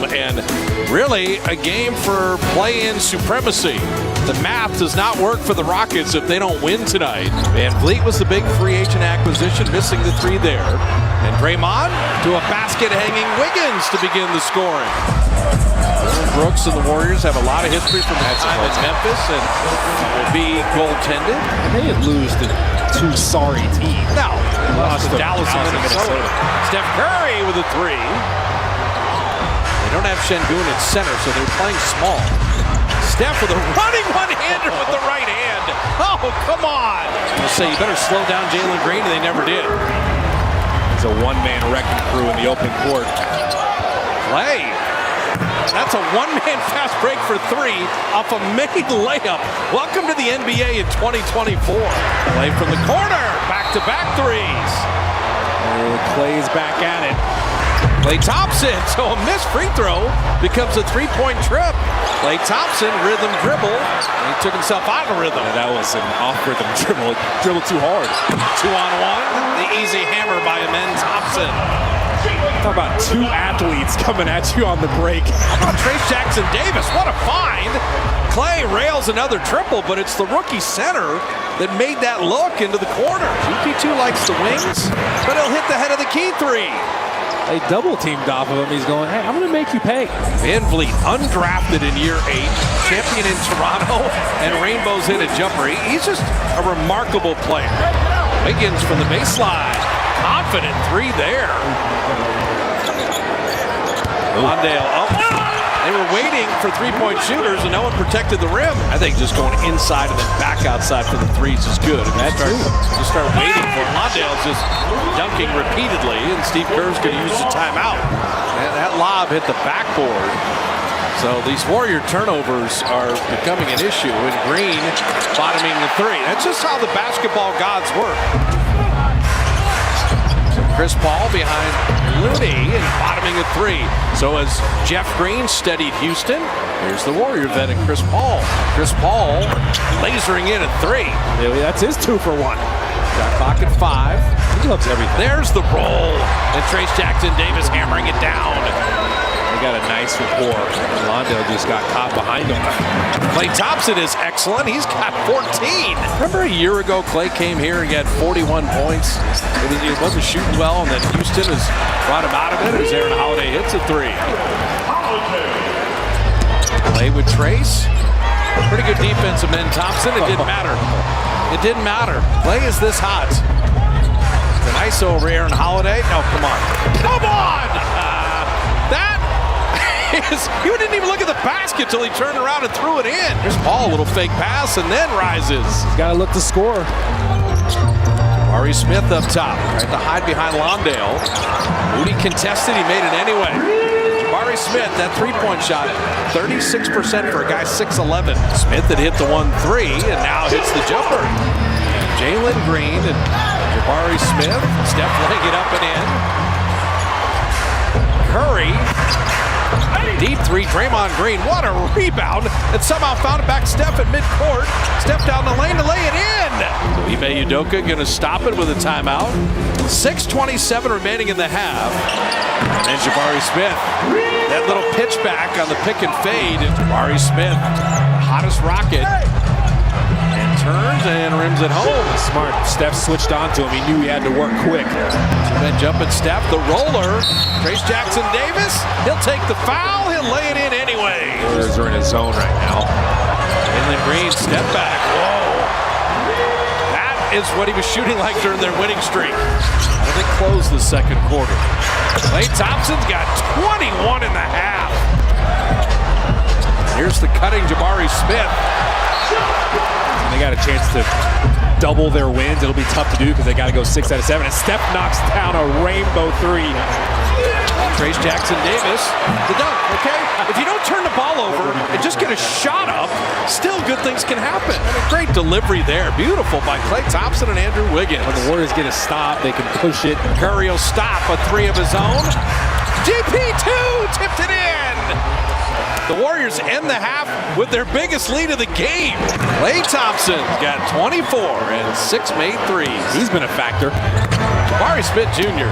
And really a game for play-in supremacy. The math does not work for the Rockets if they don't win tonight. Van Vliet was the big free agent acquisition, missing the three there. And Draymond to a basket-hanging Wiggins to begin the scoring. Brooks and the Warriors have a lot of history from that time in Memphis and will be goaltended. They didn't lose to two sorry teams. No, they lost to Dallas and Minnesota. Steph Curry with a three. They don't have Şengün at center, so they're playing small. Steph with a running one-hander with the right hand. Oh, come on. I'll say you better slow down Jalen Green, and they never did. It's a one-man wrecking crew in the open court. Clay. That's a one-man fast break for three off a made layup. Welcome to the NBA in 2024. Clay from the corner. Back-to-back threes. Clay's back at it. Klay Thompson, so a missed free throw becomes a three-point trip. Klay Thompson, rhythm dribble, and he took himself out of rhythm. And that was an off-rhythm dribble. Dribbled too hard. 2-on-1, the easy hammer by Amen Thompson. Talk about two athletes coming at you on the break. How about Trace Jackson Davis? What a find. Clay rails another triple, but it's the rookie center that made that look into the corner. GP2 likes the wings, but he'll hit the head of the key three. They double teamed off of him. He's going, hey, I'm going to make you pay. Van Vliet, undrafted in year 8, champion in Toronto, and Rainbow's hit a jumper. He's just a remarkable player. Wiggins from the baseline. Confident three there. Mondale up. They were waiting for three-point shooters, and no one protected the rim. I think just going inside and then back outside for the threes is good. Just start waiting for it. Mondale's just dunking repeatedly, and Steve Kerr's going to use the timeout. And that lob hit the backboard. So these Warrior turnovers are becoming an issue, and Green bottoming the three. That's just how the basketball gods work. Chris Paul behind Looney and bottoming a three. So as Jeff Green steadied Houston, here's the Warrior vet and Chris Paul. Chris Paul lasering in a three. That's his 2 for 1. Shot clock at 5. He loves everything. There's the roll. And Trace Jackson Davis hammering it down. They got a nice rapport. Rondo just got caught behind him. Klay Thompson is excellent. He's got 14. Remember a year ago, Klay came here and he had 41 points. He wasn't shooting well, and then Houston has brought him out of it as Aaron Holiday hits a three. Klay with Trace. Pretty good defense of Ben Thompson. It didn't matter. It didn't matter. Klay is this hot. An ISO over Aaron Holiday. No, come on. Come on! You didn't even look at the basket till he turned around and threw it in. Here's Paul, a little fake pass, and then rises. He's got to look to score. Jabari Smith up top, trying to hide behind Lawndale. Moody contested, he made it anyway. Jabari Smith, that three-point shot, 36% for a guy 6'11". Smith had hit the 1-3 and now hits the jumper. Jalen Green and Jabari Smith, Steph laying it up and in. Curry. Deep three, Draymond Green. What a rebound. And somehow found it back Steph at midcourt. Steph down the lane to lay it in. Ime Udoka going to stop it with a timeout. 6:27 remaining in the half. And Jabari Smith. That little pitch back on the pick and fade. And Jabari Smith, the hottest rocket. And turns and rims it home. Smart. Steph switched on to him. He knew he had to work quick. Then jumping Steph, the roller. Trace Jackson Davis. He'll take the foul. He'll lay it in anyway. Warriors are in his zone right now. Jalen Green, step back. Whoa. That is what he was shooting like during their winning streak. How did they close the second quarter? Klay Thompson's got 21 in the half. Here's the cutting Jabari Smith. And they got a chance to double their wins. It'll be tough to do because they got to go 6 out of 7. And Steph knocks down a rainbow three. Trace Jackson Davis, the dunk, okay? If you don't turn the ball over and just get a shot up, still good things can happen. And a great delivery there. Beautiful by Klay Thompson and Andrew Wiggins. When the Warriors get a stop, they can push it. Curry will stop a three of his own. GP2 tipped it in. The Warriors end the half with their biggest lead of the game. Klay Thompson got 24 and 6 made threes. He's been a factor. Jabari Smith Jr.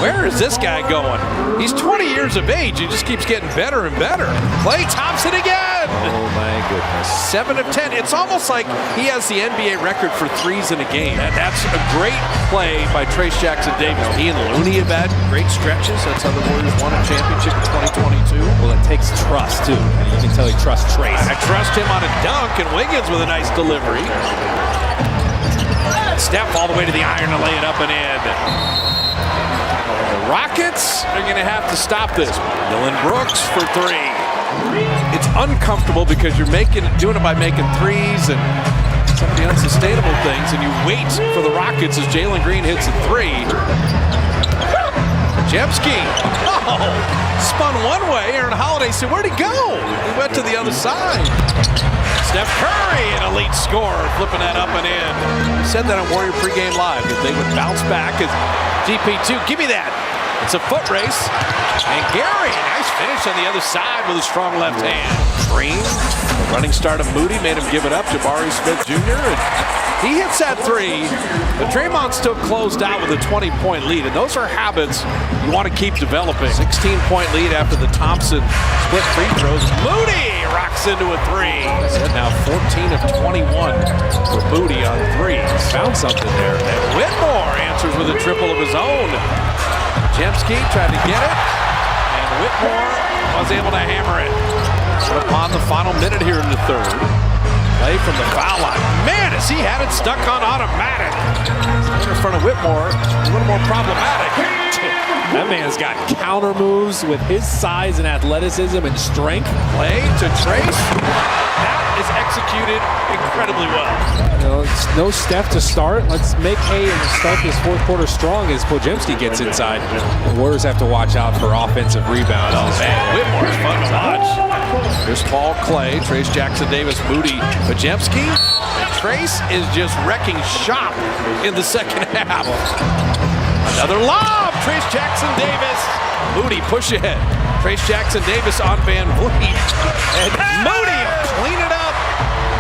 Where is this guy going? He's 20 years of age. He just keeps getting better and better. Klay Thompson again. Oh my goodness. 7 of 10. It's almost like he has the NBA record for threes in a game. And that's a great play by Trace Jackson Davis. He and Looney have had great stretches. That's how the Warriors won a championship in 2022. Well, it takes trust, too. And you can tell he trusts Trace. I trust him on a dunk, and Wiggins with a nice delivery. Steph all the way to the iron to lay it up and in. The Rockets are going to have to stop this. Dylan Brooks for 3. It's uncomfortable because you're doing it by making threes and some of the unsustainable things, and you wait for the Rockets as Jalen Green hits a 3. Jemski, spun one way. Aaron Holiday said, where'd he go? He went to the other side. Steph Curry, an elite scorer, flipping that up and in. He said that on Warrior pregame live, that they would bounce back as GP2. Give me that. It's a foot race. And Gary, nice finish on the other side with a strong left hand. Green, the running start of Moody made him give it up. Jabari Smith Jr. And he hits that 3, but Draymond still closed out with a 20-point lead, and those are habits you want to keep developing. 16-point lead after the Thompson split free throws. Moody rocks into a 3. And now 14 of 21 for Moody on 3s. Found something there. And Whitmore answers with a triple of his own. Jemski tried to get it, and Whitmore was able to hammer it. But upon the final minute here in the third, play from the foul line. Man, has he had it stuck on automatic. In front of Whitmore, a little more problematic. That man's got counter moves with his size and athleticism and strength. Play to Trace. That is executed incredibly well. No Steph to start. Let's make hay and start this fourth quarter strong as Podziemski gets inside. The Warriors have to watch out for offensive rebounds. Oh, man, Whitmore's fun to watch. Here's Paul Klay, Trace Jackson Davis, Moody, Podziemski. And Trace is just wrecking shop in the second half. Another lob, Trace Jackson Davis. Moody push ahead. Trace Jackson Davis on Van Vliet. And Moody clean it up.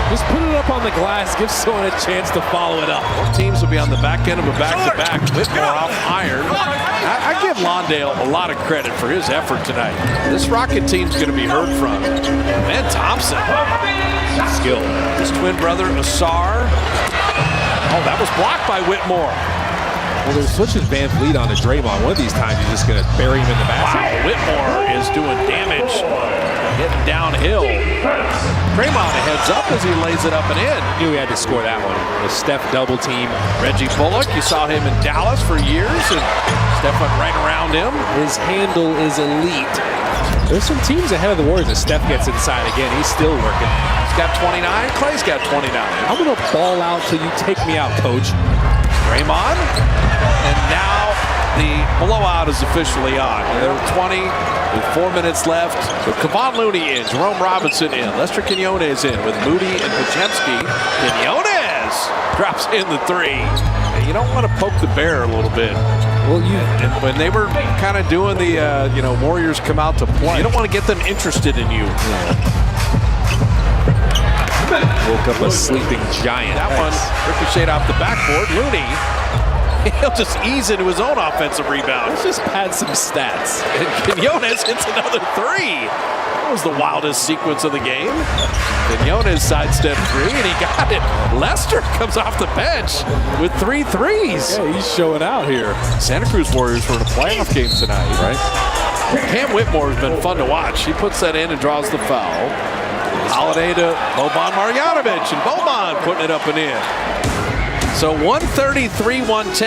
Just put it up on the glass, give someone a chance to follow it up. Both teams will be on the back end of a back-to-back. Whitmore off iron. I give Lawndale a lot of credit for his effort tonight. This Rocket team's going to be heard from. Man, Thompson. Skill. His twin brother, Asar. Oh, that was blocked by Whitmore. Well, they're switching Van Vliet on to Draymond. One of these times, you're just going to bury him in the basket. Wow, Whitmore is doing damage. Hitting downhill. Draymond heads up as he lays it up and in. Knew he had to score that one. The Steph double team. Reggie Bullock, you saw him in Dallas for years, and Steph went right around him. His handle is elite. There's some teams ahead of the Warriors as Steph gets inside again. He's still working. He's got 29. Clay's got 29. I'm going to ball out till you take me out, coach. Draymond, and now the blowout is officially on. They're 20 with 4 minutes left. With Kevon Looney in, Jerome Robinson in, Lester Quinones in with Moody and Podziemski. Quinones drops in the 3. And you don't want to poke the bear a little bit. Well, and when they were kind of doing the Warriors come out to play, you don't want to get them interested in you. Woke up a sleeping giant. That one ricocheted off the backboard. Looney, he'll just ease into his own offensive rebound. Let's just pad some stats. And Quinones hits another 3. That was the wildest sequence of the game. Quinones sidestep 3, and he got it. Lester comes off the bench with 3 threes. Yeah, he's showing out here. Santa Cruz Warriors were in a playoff game tonight, right? Cam Whitmore has been fun to watch. He puts that in and draws the foul. Holiday to Boban Marjanovic, and Boban putting it up and in. So 133-110.